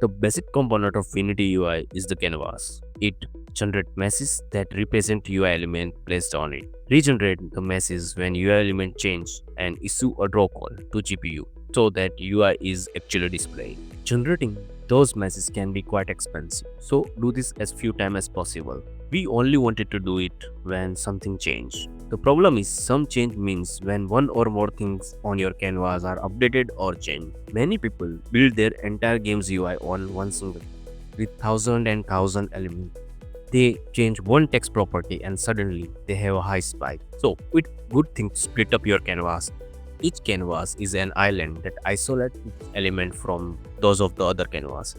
The basic component of Unity UI is the canvas. It generates meshes that represent UI element placed on it. Regenerate the meshes when UI element change and issue a draw call to GPU so that UI is actually displayed. Generating those meshes can be quite expensive, so do this as few times as possible. We only wanted to do it when something changed. The problem is some change means when one or more things on your canvas are updated or changed. Many people build their entire game's UI on one single with thousand elements. They change one text property and suddenly they have a high spike. So, with good thing, split up your canvas. Each canvas is an island that isolates its element from those of the other canvas.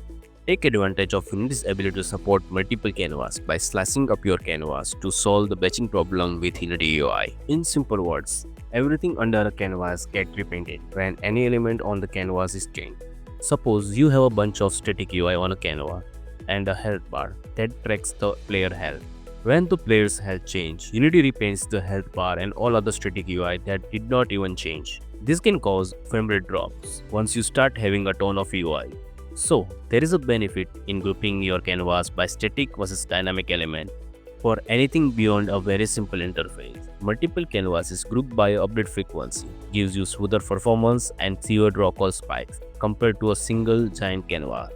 Take advantage of Unity's ability to support multiple canvas by slicing up your canvas to solve the batching problem with Unity UI. In simple words, everything under a canvas gets repainted when any element on the canvas is changed. Suppose you have a bunch of static UI on a canvas and a health bar that tracks the player health. When the player's health changes, Unity repaints the health bar and all other static UI that did not even change. This can cause frame rate drops once you start having a ton of UI. So, there is a benefit in grouping your canvas by static versus dynamic element. For anything beyond a very simple interface, multiple canvases grouped by update frequency gives you smoother performance and fewer draw call spikes compared to a single giant canvas.